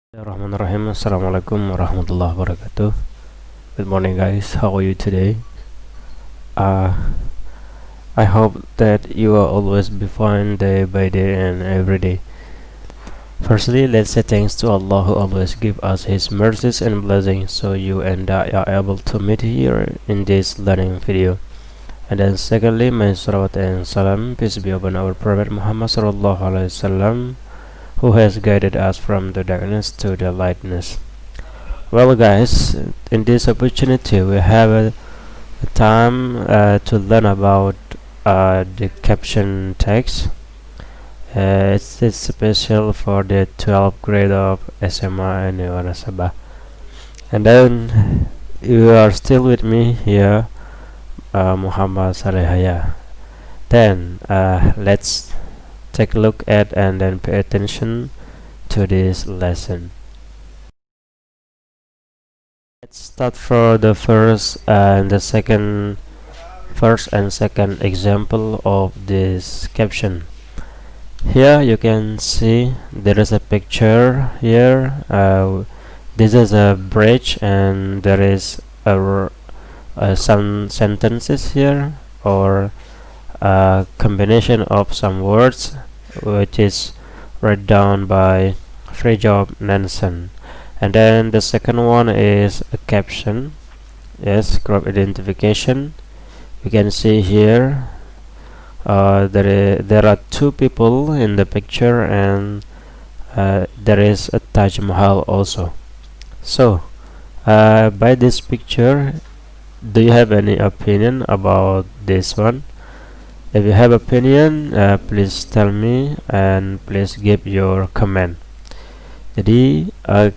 Bismillahirrahmanirrahim. Assalamualaikum warahmatullahi wabarakatuh. Good morning, guys. How are you today? Uh, I hope that you are always be fine day by day and every day. Firstly, let's say thanks to Allah who always give us His mercies and blessings, so you and I are able to meet here in this learning video. And then secondly, may salawat and salam, peace be upon our Prophet Muhammad sallallahu alaihi wasallam, who has guided us from the darkness to the lightness. Well, guys, in this opportunity we have a time to learn about the caption text. It's special for the 12th grade of SMA and Wanasaba. And then you are still with me here, Muhammad Salehaya. Then let's take a look at and then pay attention to this lesson. Let's start for the first and second example of this caption. Here you can see there is a picture here. This is a bridge and there is some sentences here, or a combination of some words which is written down by Fridtjof Nansen. And then the second one is a caption. Yes, group identification. You can see here there are two people in the picture, and there is a Taj Mahal also. So by this picture, do you have any opinion about this one? If you have opinion, please tell me and please give your comment. Jadi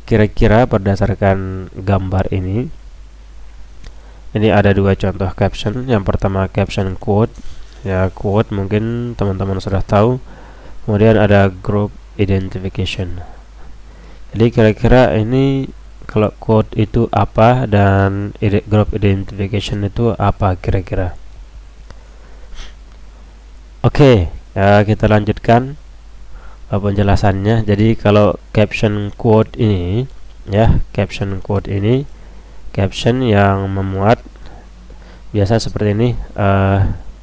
kira-kira berdasarkan gambar ini ada dua contoh caption. Yang pertama caption quote, ya quote mungkin teman-teman sudah tahu. Kemudian ada group identification. Jadi kira-kira ini kalau quote itu apa dan group identification itu apa kira-kira? Oke, kita lanjutkan penjelasannya. Jadi kalau caption quote ini, ya, caption quote ini caption yang memuat biasa seperti ini,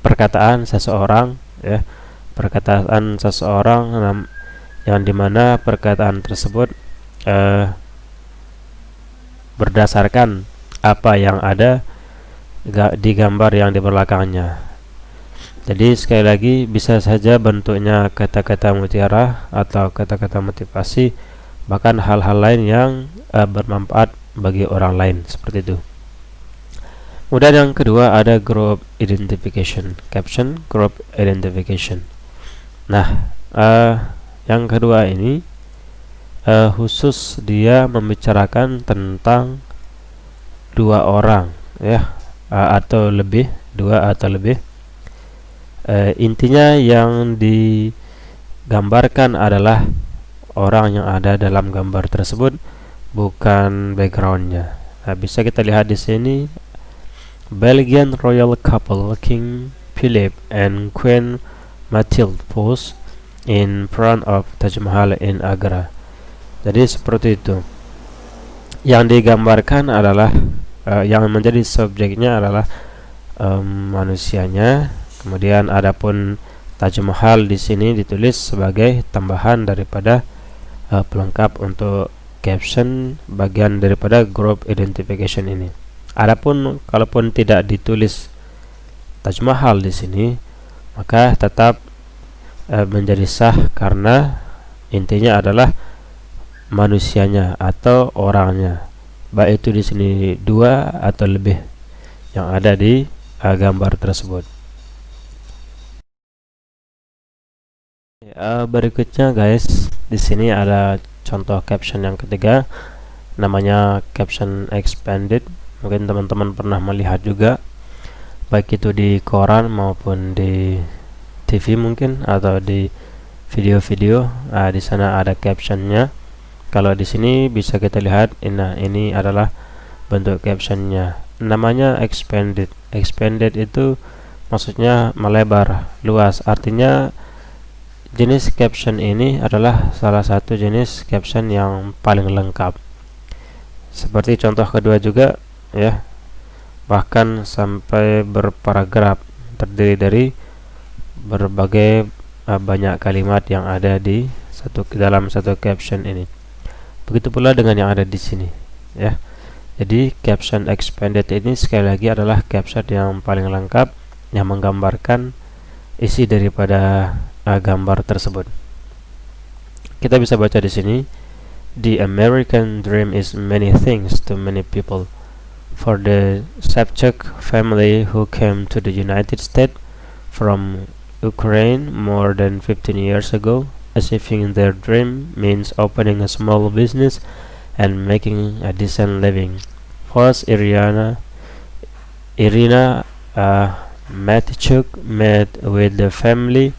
perkataan seseorang, ya, perkataan seseorang yang dimana perkataan tersebut berdasarkan apa yang ada di gambar yang di belakangnya. Jadi sekali lagi bisa saja bentuknya kata-kata mutiara atau kata-kata motivasi, bahkan hal-hal lain yang bermanfaat bagi orang lain, seperti itu. Kemudian yang kedua ada group identification, caption group identification. Nah, yang kedua ini khusus dia membicarakan tentang dua orang, ya, atau lebih, dua atau lebih. Intinya yang digambarkan adalah orang yang ada dalam gambar tersebut, bukan backgroundnya. Nah, bisa kita lihat di sini, Belgian royal couple King Philip and Queen Mathilde pose in front of Taj Mahal in Agra. Jadi seperti itu. Yang digambarkan adalah yang menjadi subjeknya adalah manusianya. Kemudian adapun Taj Mahal di sini ditulis sebagai tambahan daripada pelengkap untuk caption bagian daripada group identification ini. Adapun kalaupun tidak ditulis Taj Mahal di sini, maka tetap menjadi sah karena intinya adalah manusianya atau orangnya, baik itu di sini dua atau lebih yang ada di gambar tersebut. Berikutnya guys, di sini ada contoh caption yang ketiga, namanya caption expanded. Mungkin teman-teman pernah melihat juga, baik itu di koran maupun di TV mungkin, atau di video-video. Di sana ada captionnya. Kalau di sini bisa kita lihat, ini adalah bentuk captionnya. Namanya expanded. Expanded itu maksudnya melebar, luas. Artinya jenis caption ini adalah salah satu jenis caption yang paling lengkap. Seperti contoh kedua juga ya, bahkan sampai berparagraf, terdiri dari berbagai banyak kalimat yang ada di dalam satu caption ini. Begitu pula dengan yang ada di sini ya. Jadi caption expanded ini sekali lagi adalah caption yang paling lengkap yang menggambarkan isi daripada gambar tersebut. Kita bisa baca di sini, the American dream is many things to many people. For the Savchuk family who came to the United States from Ukraine more than 15 years ago, achieving their dream means opening a small business and making a decent living. First, Irina Matchuk met with the family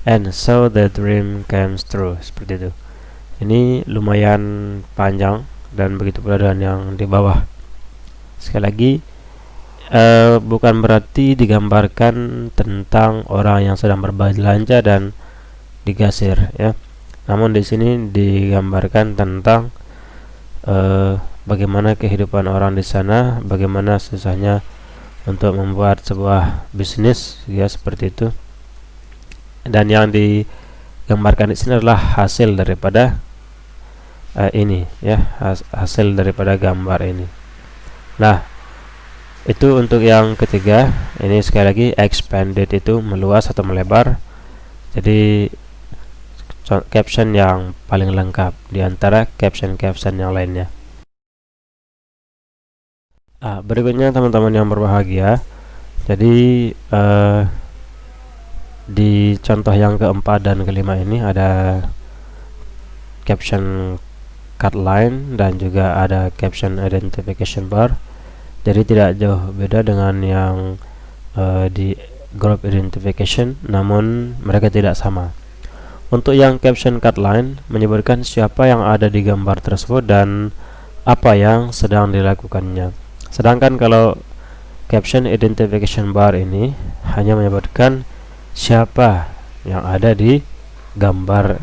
and so the dream came true. Seperti itu. Ini lumayan panjang dan begitu pula dengan yang di bawah. Sekali lagi, bukan berarti digambarkan tentang orang yang sedang berbelanja dan digasir ya. Namun di sini digambarkan tentang bagaimana kehidupan orang di sana, bagaimana susahnya untuk membuat sebuah bisnis ya, seperti itu. Dan yang digambarkan di sini adalah hasil daripada ini ya, hasil daripada gambar ini. Nah, itu untuk yang ketiga. Ini sekali lagi expanded itu meluas atau melebar. Jadi caption yang paling lengkap di antara caption-caption yang lainnya. Berikutnya teman-teman yang berbahagia, jadi di contoh yang keempat dan kelima ini ada caption cut line dan juga ada caption identification bar. Jadi tidak jauh beda dengan yang di group identification, namun mereka tidak sama. Untuk yang caption cut line menyebutkan siapa yang ada di gambar tersebut dan apa yang sedang dilakukannya. Sedangkan kalau caption identification bar ini hanya menyebutkan siapa yang ada di gambar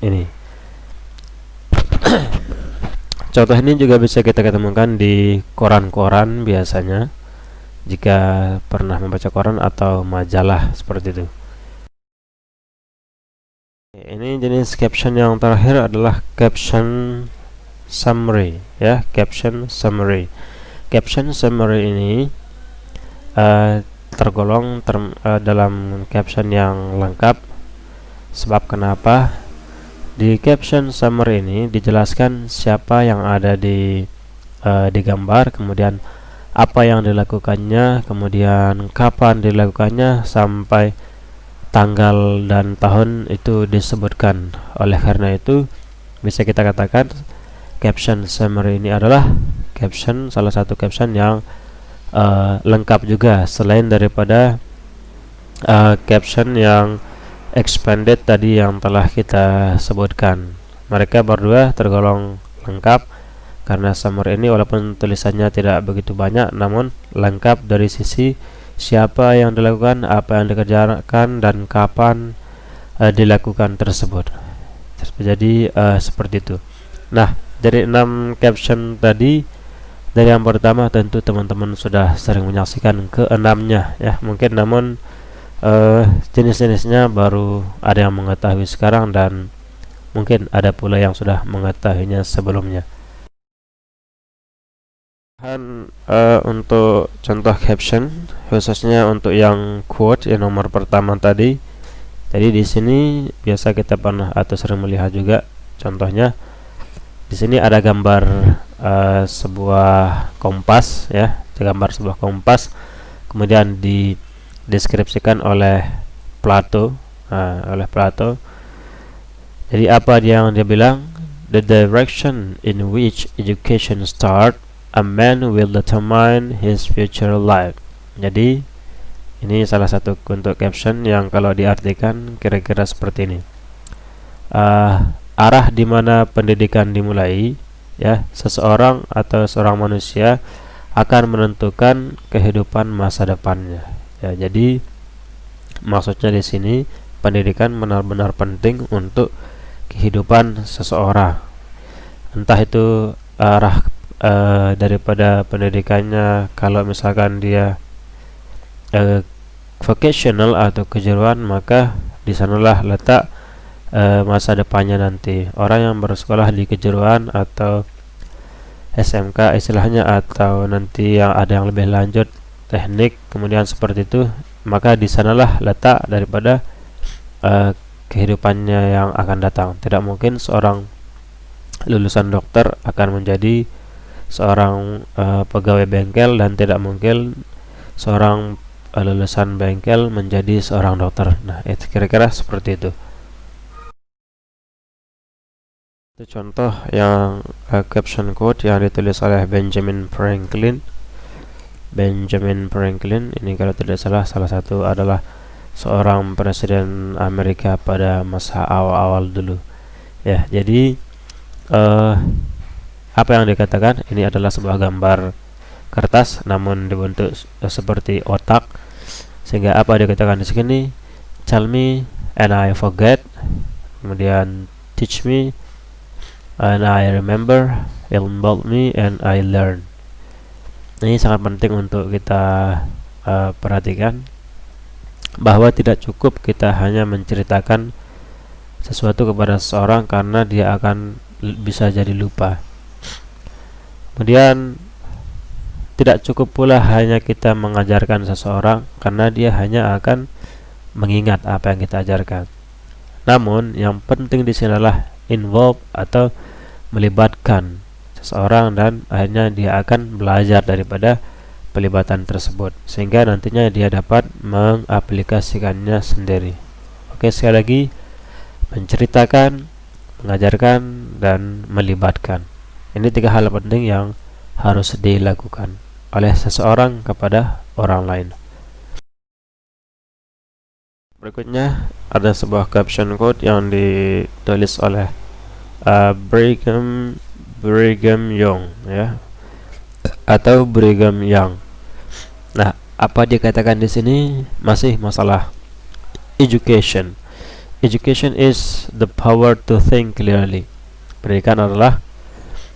ini. Contoh ini juga bisa kita ketemukan di koran-koran biasanya, jika pernah membaca koran atau majalah seperti itu. Ini jenis caption yang terakhir adalah caption summary ya, caption summary. Caption summary ini tergolong dalam caption yang lengkap. Sebab kenapa? Di caption summary ini dijelaskan siapa yang ada di gambar, kemudian apa yang dilakukannya, kemudian kapan dilakukannya, sampai tanggal dan tahun itu disebutkan. Oleh karena itu bisa kita katakan caption summary ini adalah salah satu caption yang lengkap juga, selain daripada caption yang expanded tadi yang telah kita sebutkan. Mereka berdua tergolong lengkap karena summary ini walaupun tulisannya tidak begitu banyak, namun lengkap dari sisi siapa yang dilakukan, apa yang dikerjakan, dan kapan dilakukan tersebut. Jadi seperti itu. Nah, dari 6 caption tadi, dari yang pertama tentu teman-teman sudah sering menyaksikan ke-6-nya ya mungkin, namun jenis-jenisnya baru ada yang mengetahui sekarang dan mungkin ada pula yang sudah mengetahuinya sebelumnya. Dan untuk contoh caption, khususnya untuk yang quote yang nomor pertama tadi, jadi di sini biasa kita pernah atau sering melihat juga contohnya. Di sini ada gambar sebuah kompas ya, gambar sebuah kompas, kemudian dideskripsikan oleh Plato, Jadi apa yang dia bilang? The direction in which education start, a man will determine his future life. Jadi ini salah satu untuk caption yang kalau diartikan kira-kira seperti ini. Arah di mana pendidikan dimulai ya, seseorang atau seorang manusia akan menentukan kehidupan masa depannya ya. Jadi maksudnya di sini pendidikan benar-benar penting untuk kehidupan seseorang. Entah itu arah daripada pendidikannya, kalau misalkan dia vocational atau kejuruan, maka di sanalah letak masa depannya nanti. Orang yang bersekolah di kejuruan atau SMK istilahnya, atau nanti yang ada yang lebih lanjut teknik, kemudian seperti itu, maka di sanalah letak daripada kehidupannya yang akan datang. Tidak mungkin seorang lulusan dokter akan menjadi seorang pegawai bengkel, dan tidak mungkin seorang lulusan bengkel menjadi seorang dokter. Nah, itu kira-kira seperti itu. Itu contoh yang caption quote yang ditulis oleh Benjamin Franklin. Benjamin Franklin ini kalau tidak salah satu adalah seorang presiden Amerika pada masa awal-awal dulu. Ya, jadi apa yang dikatakan ini adalah sebuah gambar kertas namun dibentuk seperti otak, sehingga apa dikatakan di sini, tell me and I forget, kemudian teach me and I remember, involve me and I learn. Ini sangat penting untuk kita perhatikan, bahwa tidak cukup kita hanya menceritakan sesuatu kepada seseorang karena dia akan bisa jadi lupa. Kemudian tidak cukup pula hanya kita mengajarkan seseorang karena dia hanya akan mengingat apa yang kita ajarkan. Namun yang penting di sini adalah involve atau melibatkan seseorang, dan akhirnya dia akan belajar daripada pelibatan tersebut sehingga nantinya dia dapat mengaplikasikannya sendiri. Oke, sekali lagi, menceritakan, mengajarkan, dan melibatkan. Ini 3 hal penting yang harus dilakukan oleh seseorang kepada orang lain. Berikutnya ada sebuah caption quote yang ditulis oleh Brigham Young, ya, atau Brigham Young. Nah, apa dikatakan di sini? Masih masalah education. Education is the power to think clearly. Pendidikan adalah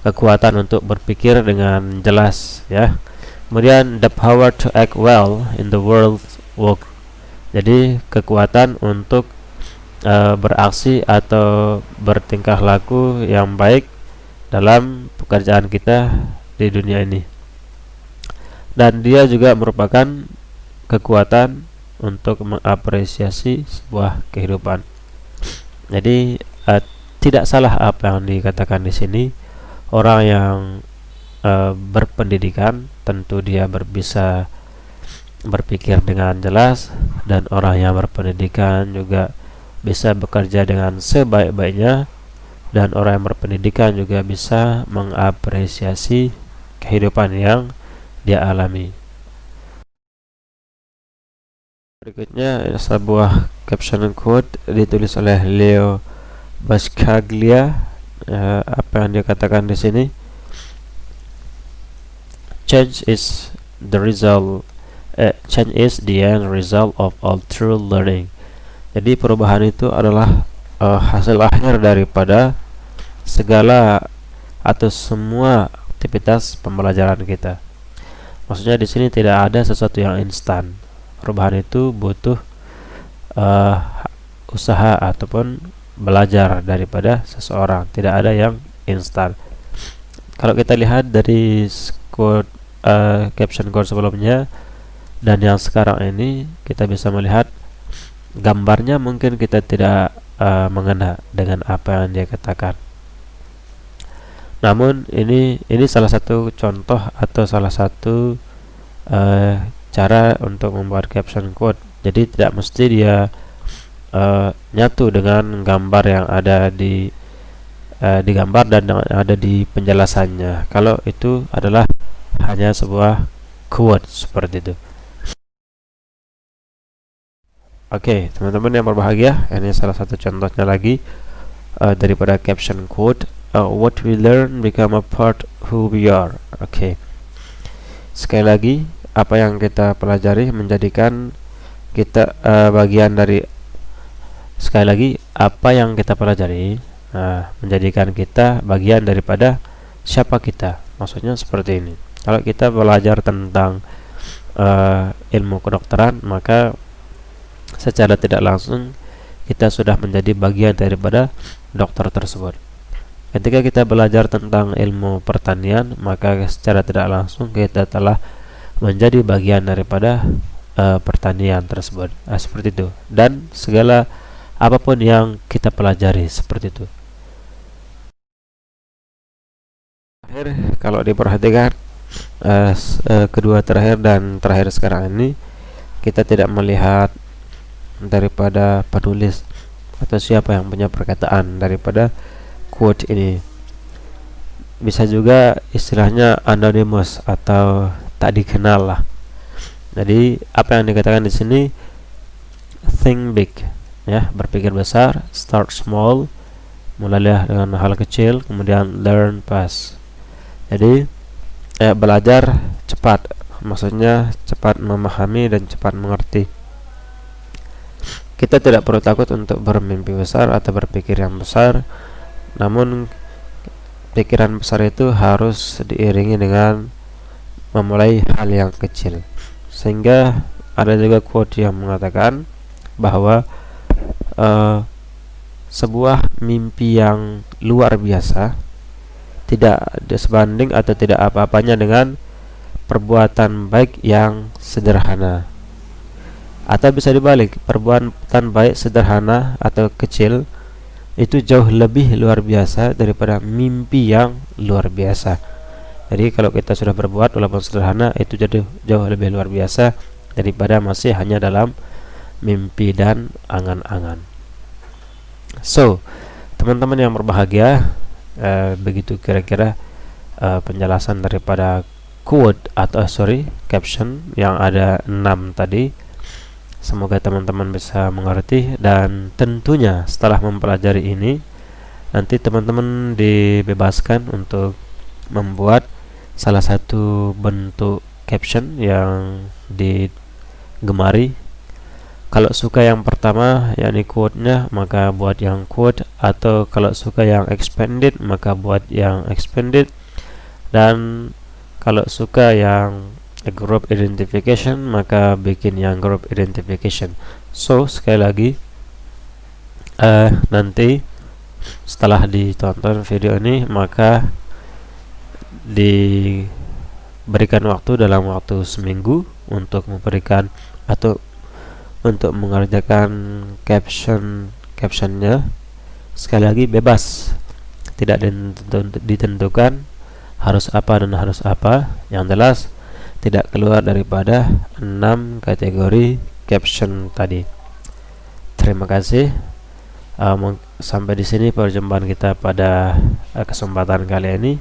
kekuatan untuk berpikir dengan jelas, ya. Kemudian the power to act well in the world's work. Jadi kekuatan untuk beraksi atau bertingkah laku yang baik dalam pekerjaan kita di dunia ini. Dan dia juga merupakan kekuatan untuk mengapresiasi sebuah kehidupan. Jadi tidak salah apa yang dikatakan di sini. Orang yang berpendidikan tentu dia bisa berpikir dengan jelas, dan orang yang berpendidikan juga bisa bekerja dengan sebaik-baiknya, dan orang yang berpendidikan juga bisa mengapresiasi kehidupan yang dia alami. Berikutnya sebuah caption quote ditulis oleh Leo Buscaglia. Apa yang dia katakan di sini? Change is the end result of all true learning. Jadi perubahan itu adalah hasil akhir daripada segala atau semua aktivitas pembelajaran kita. Maksudnya di sini tidak ada sesuatu yang instan. Perubahan itu butuh usaha ataupun belajar daripada seseorang. Tidak ada yang instan. Kalau kita lihat dari quote, caption quote sebelumnya dan yang sekarang ini, kita bisa melihat gambarnya mungkin kita tidak mengena dengan apa yang dia katakan. Namun ini salah satu contoh atau salah satu cara untuk membuat caption quote. Jadi tidak mesti dia nyatu dengan gambar yang ada di gambar dan yang ada di penjelasannya. Kalau itu adalah hanya sebuah quote seperti itu. Oke, teman-teman yang berbahagia, ini salah satu contohnya lagi daripada caption quote. What we learn become a part who we are. Oke. Sekali lagi, apa yang kita pelajari menjadikan kita bagian dari sekali lagi apa yang kita pelajari menjadikan kita bagian daripada siapa kita. Maksudnya seperti ini. Kalau kita belajar tentang ilmu kedokteran, maka secara tidak langsung kita sudah menjadi bagian daripada dokter tersebut. Ketika kita belajar tentang ilmu pertanian, maka secara tidak langsung kita telah menjadi bagian daripada pertanian tersebut. Seperti itu. Dan segala apapun yang kita pelajari seperti itu. Kalau diperhatikan kedua terakhir dan terakhir sekarang ini, kita tidak melihat daripada penulis atau siapa yang punya perkataan daripada quote ini. Bisa juga istilahnya anonymous atau tak dikenal lah. Jadi apa yang dikatakan di sini, think big, ya, berpikir besar, start small, mulailah dengan hal kecil, kemudian learn fast. Jadi belajar cepat, maksudnya cepat memahami dan cepat mengerti. Kita tidak perlu takut untuk bermimpi besar atau berpikir yang besar, namun pikiran besar itu harus diiringi dengan memulai hal yang kecil. Sehingga ada juga quote yang mengatakan bahwa sebuah mimpi yang luar biasa tidak sebanding atau tidak apa-apanya dengan perbuatan baik yang sederhana. Atau bisa dibalik, perbuatan baik sederhana atau kecil itu jauh lebih luar biasa daripada mimpi yang luar biasa. Jadi kalau kita sudah berbuat walaupun sederhana, itu jadi jauh lebih luar biasa daripada masih hanya dalam mimpi dan angan-angan. So, teman-teman yang berbahagia, begitu kira-kira penjelasan daripada quote atau caption yang ada 6 tadi. Semoga teman-teman bisa mengerti, dan tentunya setelah mempelajari ini, nanti teman-teman dibebaskan untuk membuat salah satu bentuk caption yang digemari. Kalau suka yang pertama, yakni quote-nya, maka buat yang quote, atau kalau suka yang expanded, maka buat yang expanded. Dan kalau suka yang group identification, maka bikin yang group identification. So, sekali lagi, nanti setelah ditonton video ini, maka diberikan waktu dalam waktu seminggu untuk memberikan atau untuk mengerjakan captionnya. Sekali lagi, bebas, tidak ditentukan harus apa dan harus apa. Yang jelas tidak keluar daripada 6 kategori caption tadi. Terima kasih. Sampai di sini perjumpaan kita pada kesempatan kali ini.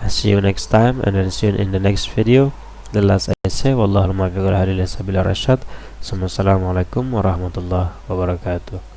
See you next time, and then see you in the next video. The last I say, wallahu muwaffiq ila sabilir rasyad. Assalamualaikum warahmatullahi wabarakatuh.